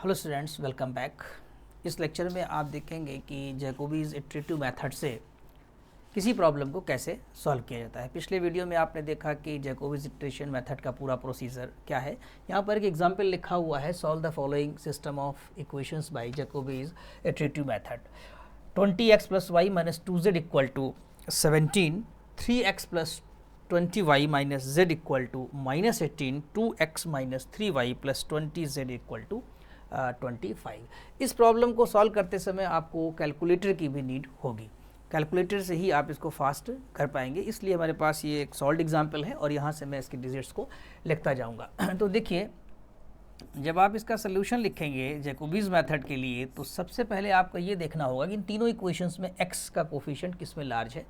Hello students, welcome back. इस lecture में आप देखेंगे कि जैकोबीज इटरेटिव मेथड से किसी प्रॉब्लम को कैसे सॉल्व किया जाता है। पिछले वीडियो में आपने देखा कि जैकोबीज इटरेशन मेथड का पूरा प्रोसीजर क्या है। यहाँ पर एक एग्जांपल लिखा हुआ है, solve the following system of equations by Jacobi's iterative method. 20x + y - 2z = 17, 3x + 20y - z = -18, 2x - 3y + 20z = 25। इस प्रॉब्लम को सॉल्व करते समय आपको कैलकुलेटर की भी नीड होगी। कैलकुलेटर से ही आप इसको फास्ट कर पाएंगे, इसलिए हमारे पास ये एक सॉल्व एग्जांपल है और यहाँ से मैं इसके डिजिट्स को लिखता जाऊँगा। तो देखिए, जब आप इसका सोल्यूशन लिखेंगे जैकोबीज मेथड के लिए, तो सबसे पहले आपको ये देखना होगा कि इन तीनों इक्वेशंस में x का कोफिशिएंट किस में लार्ज है।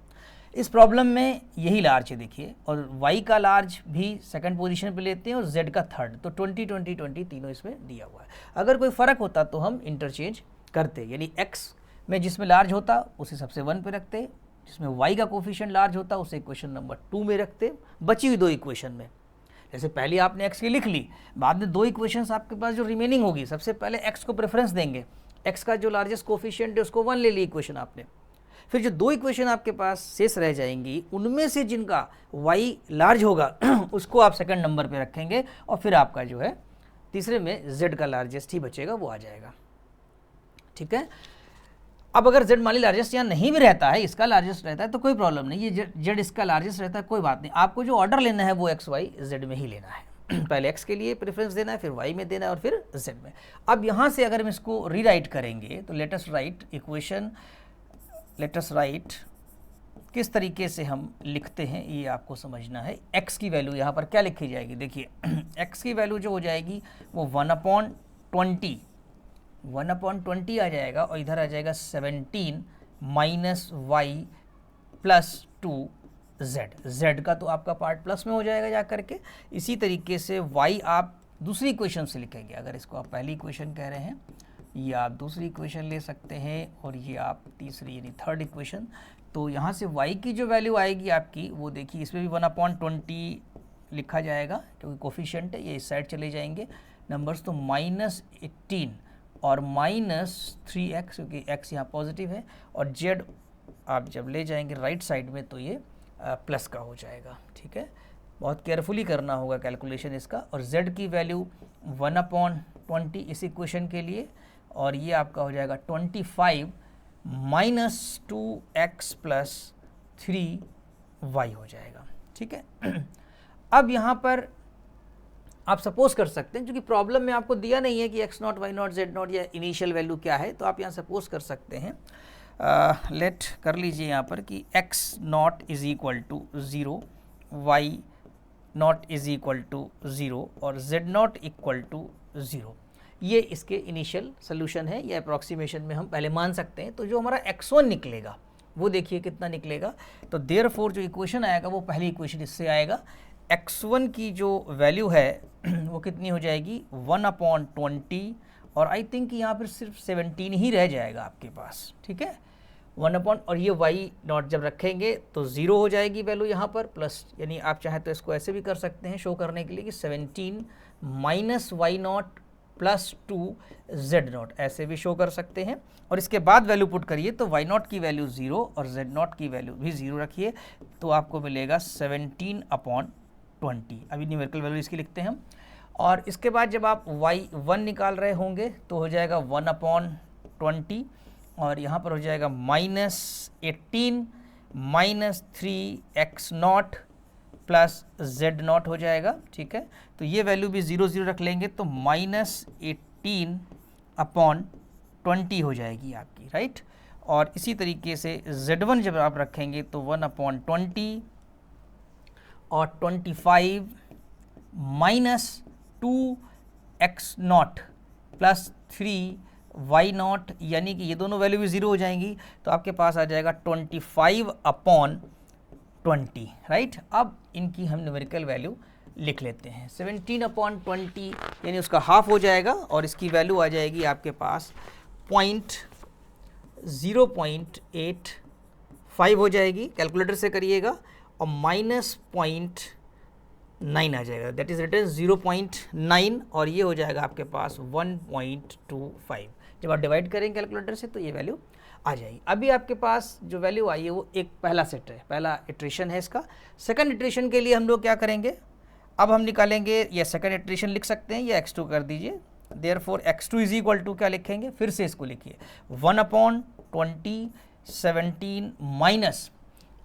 इस प्रॉब्लम में यही लार्ज है देखिए, और y का लार्ज भी सेकंड पोजीशन पे लेते हैं और z का थर्ड। तो 20 20 20 तीनों इसमें दिया हुआ है। अगर कोई फ़र्क होता तो हम इंटरचेंज करते, यानी x में जिसमें लार्ज होता उसे सबसे 1 पे रखते, जिसमें y का कोफिशिएंट लार्ज होता उसे इक्वेशन नंबर 2 में रखते बची हुई दो इक्वेशन में। जैसे पहले आपने x की लिख ली, बाद में दो इक्वेशंस आपके पास जो रिमेनिंग होगी, सबसे पहले x को प्रेफरेंस देंगे। x का जो लार्जेस्ट कोफिशिएंट है उसको 1 ले ली इक्वेशन आपने। फिर जो दो इक्वेशन आपके पास शेष रह जाएंगी, उनमें से जिनका y लार्ज होगा उसको आप सेकंड नंबर पे रखेंगे, और फिर आपका जो है तीसरे में z का लार्जेस्ट ही बचेगा, वो आ जाएगा। ठीक है। अब अगर z मान ली लार्जेस्ट यहाँ नहीं भी रहता है, इसका लार्जेस्ट रहता है तो कोई प्रॉब्लम नहीं, ये z इसका लार्जेस्ट रहता है, कोई बात नहीं। आपको जो ऑर्डर लेना है वो x y z में ही लेना है। पहले x के लिए प्रेफरेंस देना है, फिर y में देना है, और फिर z में। अब यहाँ से अगर हम इसको रीराइट करेंगे तो let us right equation, let us right किस तरीके से हम लिखते हैं ये आपको समझना है। x की वैल्यू यहाँ पर क्या लिखी जाएगी, देखिए x की वैल्यू जो हो जाएगी वो 1/20 आ जाएगा, और इधर आ जाएगा 17 - y + 2z। z का तो आपका पार्ट प्लस में हो जाएगा जा करके। इसी तरीके से y आप दूसरी इक्वेशन से लिखेंगे। अगर इसको आप पहली इक्वेशन कह रहे हैं, ये आप दूसरी इक्वेशन ले सकते हैं, और ये आप तीसरी यानी थर्ड इक्वेशन। तो यहाँ से y की जो वैल्यू आएगी आपकी, वो देखिए इसमें भी 1/20 लिखा जाएगा क्योंकि कोफिशिएंट है, ये इस साइड चले जाएंगे नंबर्स, तो -18 और -3x, क्योंकि x यहाँ पॉजिटिव है, और z आप जब ले जाएंगे राइट साइड में तो ये प्लस का हो जाएगा। ठीक है, बहुत केयरफुली करना होगा कैलकुलेशन इसका। और z की वैल्यू 1/20 इस इक्वेशन के लिए, और ये आपका हो जाएगा 25 - 2x + 3y हो जाएगा। ठीक है। अब यहाँ पर आप सपोज कर सकते हैं, क्योंकि प्रॉब्लम में आपको दिया नहीं है कि x0 y0 z0 या इनिशियल वैल्यू क्या है, तो आप यहाँ सपोज कर सकते हैं, लेट कर लीजिए यहाँ पर कि x0 = 0, y0 = 0 और z0 = 0। ये इसके इनिशियल सोल्यूशन है, या अप्रॉक्सीमेशन में हम पहले मान सकते हैं। तो जो हमारा x1 निकलेगा वो देखिए कितना निकलेगा। तो देयरफॉर जो इक्वेशन आएगा वो पहली इक्वेशन इससे आएगा। x1 की जो वैल्यु है वो कितनी हो जाएगी 1/20, और आई थिंक यहाँ पर सिर्फ 17 ही रह जाएगा आपके पास। ठीक है, 1/, और ये y0 जब रखेंगे तो 0 हो जाएगी वैल्यू यहाँ पर, प्लस, यानी आप चाहें तो इसको ऐसे भी कर सकते हैं शो करने के लिए कि 17 - y0 + 2z0, ऐसे भी शो कर सकते हैं। और इसके बाद वैल्यू पुट करिए तो y0 की वैल्यू 0 और z0 की वैल्यू भी 0 रखिए, तो आपको मिलेगा 17/20। अभी न्यूमेरिकल वैल्यू इसकी लिखते हैं हम। और इसके बाद जब आप y1 निकाल रहे होंगे तो हो जाएगा 1/20, और यहाँ पर हो जाएगा -18 - 3x0 + z0 हो जाएगा। ठीक है, तो ये वैल्यू भी 0 0 रख लेंगे, तो -18/20 हो जाएगी आपकी, राइट। और इसी तरीके से z1 जब आप रखेंगे तो 1/20 और 25 - 2x0 + 3y0, यानी कि ये दोनों वैल्यू भी 0 हो जाएंगी, तो आपके पास आ जाएगा 25/20, राइट। अब इनकी हम न्यूमेरिकल वैल्यू लिख लेते हैं। 17/20 यानी उसका हाफ हो जाएगा, और इसकी वैल्यू आ जाएगी आपके पास 0.85 हो जाएगी। कैलकुलेटर से करिएगा, और -0.5 9 आ जाएगा, दैट इज रिटर्न 0.9 और ये हो जाएगा आपके पास 1.25। जब आप डिवाइड करेंगे कैलकुलेटर से तो ये वैल्यू आ जाएगी। अभी आपके पास जो वैल्यू आई है वो एक पहला सेट है, पहला इटरेशन है इसका। सेकंड इटरेशन के लिए हम लोग क्या करेंगे, अब हम निकालेंगे, या सेकंड इटरेशन लिख सकते हैं या x2 कर दीजिए। Therefore x2 is equal to क्या लिखेंगे, फिर से इसको लिखिए 1/2017 माइनस,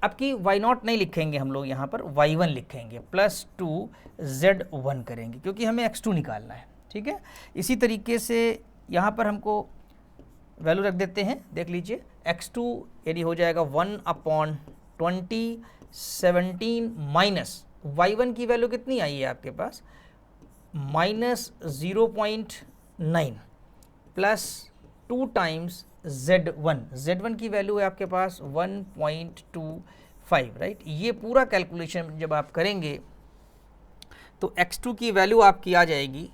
अब की y0 नहीं लिखेंगे हम लोग, यहाँ पर y1 लिखेंगे, प्लस 2z1 करेंगे क्योंकि हमें x2 निकालना है। ठीक है, इसी तरीके से यहाँ पर हमको वैल्यू रख देते हैं, देख लीजिए x2 यानी हो जाएगा 1/2017 माइनस y1 की वैल्यू कितनी आई है आपके पास, माइनस 0.9 प्लस 2 टाइम्स z1 की वैल्यू है आपके पास 1.25, राइट। ये पूरा कैलकुलेशन जब आप करेंगे तो x2 की वैल्यू आपकी आ जाएगी,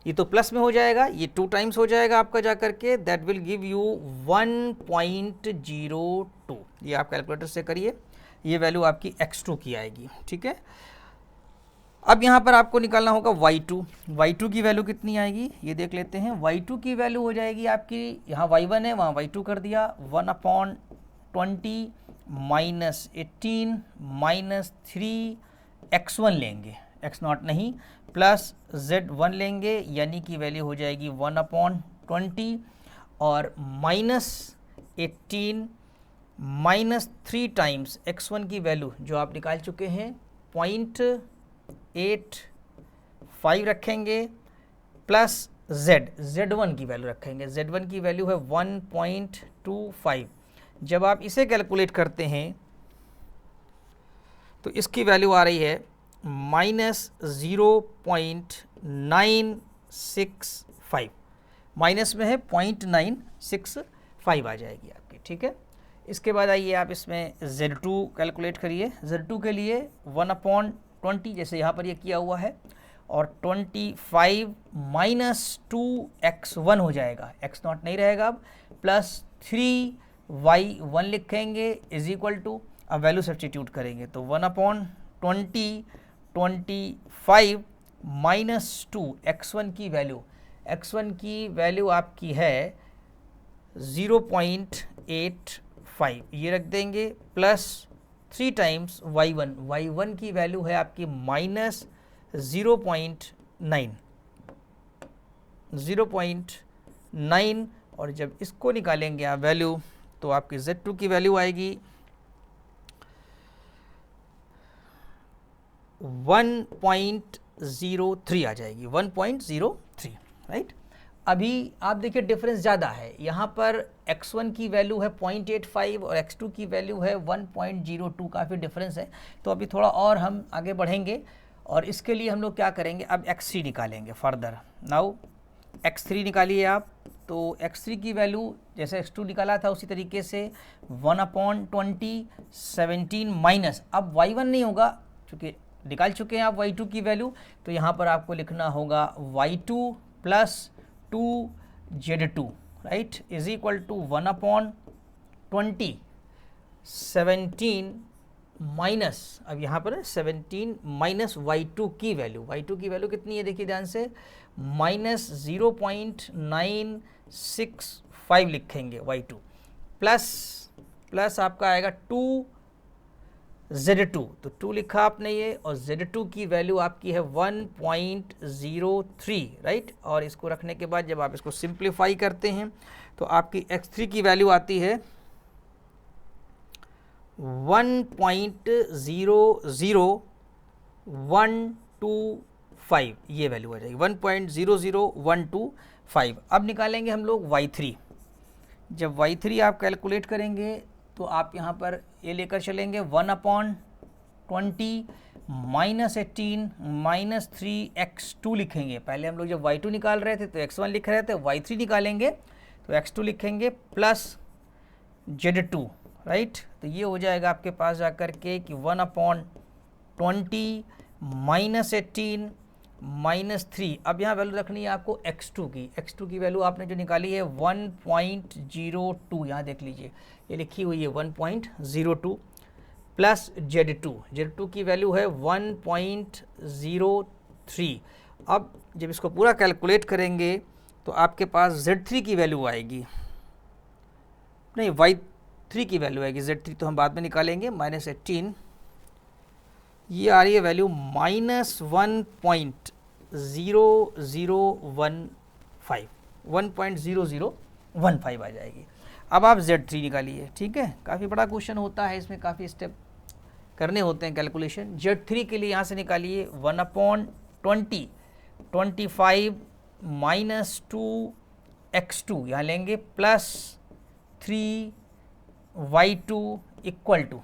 ये तो प्लस में हो जाएगा, ये 2 टाइम्स हो जाएगा आपका जा करके, दैट विल गिव यू 1.02। ये आप कैलकुलेटर से करिए, ये वैल्यू आपकी x2 की आएगी। ठीक है, अब यहाँ पर आपको निकालना होगा y2 की वैल्यू कितनी आएगी ये देख लेते हैं। y2 की वैल्यू हो जाएगी आपकी, यहाँ y1 है वहाँ y2 कर दिया, 1/20 माइनस 18 माइनस 3x1 लेंगे, x0 नहीं, प्लस z1 लेंगे, यानी कि वैल्यू हो जाएगी 1/20 और माइनस 18 माइनस 3 टाइम्स x1 की वैल्यू जो आप निकाल चुके हैं 0.85 रखेंगे, प्लस z1 की वैल्यू रखेंगे, z1 की वैल्यू है 1.25। जब आप इसे कैलकुलेट करते हैं तो इसकी वैल्यू आ रही है माइनस 0.965, माइनस में है 0.965 आ जाएगी आपकी। ठीक है, इसके बाद आइए आप इसमें z2 कैलकुलेट करिए। z2 के लिए 1/20 जैसे यहाँ पर ये किया हुआ है और 25 माइनस 2x1 हो जाएगा, x0 नहीं रहेगा अब, प्लस 3y1 लिखेंगे इज इक्वल टू, अब वैल्यू सब्स्टिट्यूट करेंगे तो 1/20 25 माइनस 2 x1 की वैल्यू आपकी है 0.85, ये रख देंगे, प्लस 3 टाइम्स y1 की वैल्यू है आपकी माइनस 0.9 और जब इसको निकालेंगे आप वैल्यू तो आपकी z2 की वैल्यू आएगी 1.03 आ जाएगी, 1.03, राइट। अभी आप देखिए डिफरेंस ज़्यादा है, यहाँ पर x1 की वैल्यू है 0.85 और x2 की वैल्यू है 1.02, काफ़ी डिफरेंस है। तो अभी थोड़ा और हम आगे बढ़ेंगे और इसके लिए हम लोग क्या करेंगे, अब x3 निकालेंगे फर्दर। नाउ x3 निकालिए आप, तो x3 की वैल्यू जैसे x2 निकाला था उसी तरीके से 1/20 17 माइनस, अब y1 नहीं होगा क्योंकि निकाल चुके हैं आप y2 की वैल्यू, तो यहाँ पर आपको लिखना होगा y2 plus 2z2, right, is equal to 1/20 17 minus, अब यहाँ पर 17 माइनस y2 की वैल्यू कितनी है देखिए ध्यान से, माइनस 0.965 लिखेंगे y2, प्लस आपका आएगा 2z2, तो 2 लिखा आपने ये, और z2 की वैल्यू आपकी है 1.03, राइट। और इसको रखने के बाद जब आप इसको सिंप्लीफाई करते हैं तो आपकी x3 की वैल्यू आती है 1.00125, ये वैल्यू आ जाएगी 1.00125। अब निकालेंगे हम लोग y3। जब y3 आप कैलकुलेट करेंगे तो आप यहाँ पर ये लेकर चलेंगे 1/20 माइनस 18 माइनस 3x2 लिखेंगे। पहले हम लोग जब y2 निकाल रहे थे तो x1 लिख रहे थे, y3 निकालेंगे तो x2 लिखेंगे प्लस z2, राइट। तो ये हो जाएगा आपके पास जाकर के कि 1/20 माइनस 18 माइनस 3। अब यहाँ वैल्यू रखनी है आपको x2 की वैल्यू आपने जो निकाली है 1.02, यहाँ देख लीजिए ये लिखी हुई है 1.02, प्लस Z2 की वैल्यू है 1.03। अब जब इसको पूरा कैलकुलेट करेंगे तो आपके पास Z3 की वैल्यू आएगी, नहीं Y3 की वैल्यू आएगी, Z3 तो हम बाद में निकालेंगे, -18, ये आ रही है वैल्यू -1.0015 आ जाएगी। अब आप Z3 निकालिए, ठीक है। काफ़ी बड़ा क्वेश्चन होता है, इसमें काफ़ी स्टेप करने होते हैं कैलकुलेशन। Z3 के लिए यहाँ से निकालिए 1/20, 25 - 2x2 यहाँ लेंगे, प्लस 3y2 इक्वल टू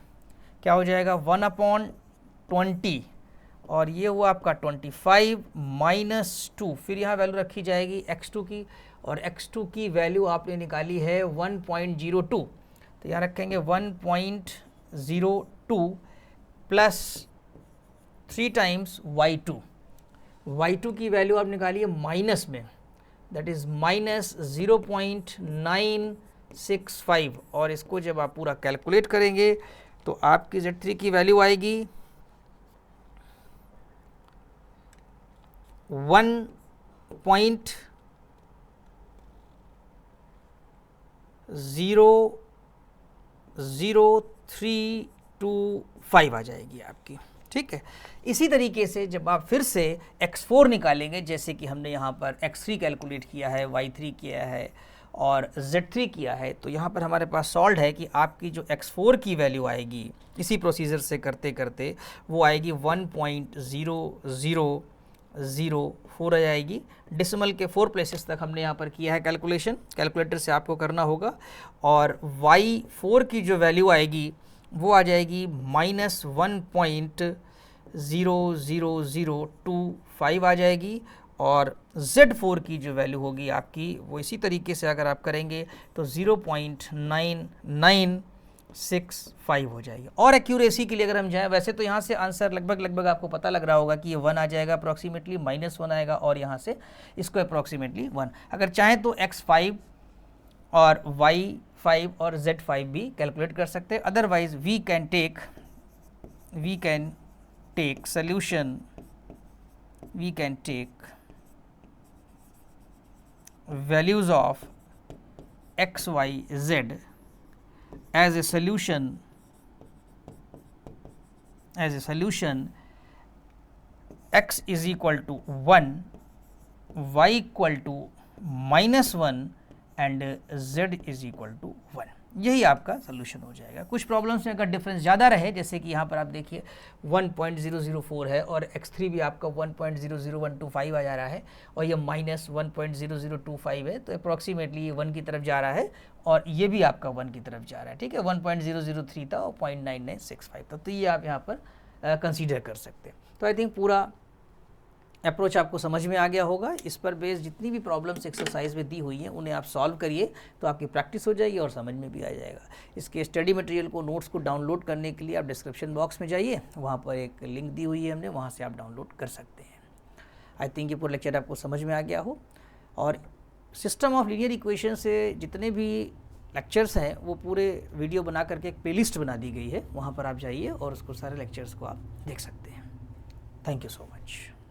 क्या हो जाएगा 1/20, और ये हुआ आपका 25 - 2, फिर यहाँ वैल्यू रखी जाएगी x2 की, और x2 की वैल्यू आपने निकाली है 1.02, तो यहाँ रखेंगे 1.02 प्लस 3 टाइम्स y2 की वैल्यू आप निकालिए माइनस में, दैट इज़ -0.965, और इसको जब आप पूरा कैलकुलेट करेंगे तो आपकी Z3 की वैल्यू आएगी 1.00325 आ जाएगी आपकी, ठीक है। इसी तरीके से जब आप फिर से x4 निकालेंगे, जैसे कि हमने यहाँ पर x3 कैलकुलेट किया है, y3 किया है और Z3 किया है, तो यहाँ पर हमारे पास सॉल्व है कि आपकी जो x4 की वैल्यू आएगी इसी प्रोसीजर से करते करते वो आएगी 1.0004 आ जाएगी। डेसिमल के 4 प्लेसेस तक हमने यहाँ पर किया है कैलकुलेशन, कैलकुलेटर से आपको करना होगा, और y4 की जो वैल्यू आएगी वो आ जाएगी -1.00025 आ जाएगी, और Z4 की जो वैल्यू होगी आपकी वो इसी तरीके से अगर आप करेंगे तो 0.9965 हो जाएगी। और एक्यूरेसी के लिए अगर हम जाएं, वैसे तो यहाँ से आंसर लगभग आपको पता लग रहा होगा कि ये 1 आ जाएगा अप्रॉक्सीमेटली, -1 आएगा, और यहाँ से इसको अप्रॉक्सीमेटली 1। अगर चाहें तो x5 और y5 और z5 भी कैलकुलेट कर सकते हैं, otherwise we can take solution, we can take values of x, y, z as a solution x is equal to 1, y equal to -1 and z is equal to 1। यही आपका solution हो जाएगा। कुछ problems में अगर डिफरेंस ज़्यादा रहे, जैसे कि यहाँ पर आप देखिए 1.004 है और x3 भी आपका 1.00125 आ जा रहा है और ये -1.0025 है, तो अप्रॉक्सीमेटली ये 1 की तरफ जा रहा है और ये भी आपका 1 की तरफ जा रहा है, ठीक है। 1.003 था और 0.9965 था, तो ये आप यहाँ पर कंसीडर कर सकते हैं। तो आई थिंक पूरा अप्रोच आपको समझ में आ गया होगा। इस पर बेस जितनी भी प्रॉब्लम्स एक्सरसाइज में दी हुई हैं उन्हें आप सॉल्व करिए तो आपकी प्रैक्टिस हो जाएगी और समझ में भी आ जाएगा। इसके स्टडी मटेरियल को, नोट्स को डाउनलोड करने के लिए आप डिस्क्रिप्शन बॉक्स में जाइए, वहाँ पर एक लिंक दी हुई है हमने, वहाँ से आप डाउनलोड कर सकते हैं। आई थिंक ये पूरा लेक्चर आपको समझ में आ गया हो। और सिस्टम ऑफ लीनियर इक्वेशन से जितने भी लेक्चर्स हैं वो पूरे वीडियो बना करके एक प्लेलिस्ट बना दी गई है, वहाँ पर आप जाइए और उसको सारे लेक्चर्स को आप देख सकते हैं। Thank you so much.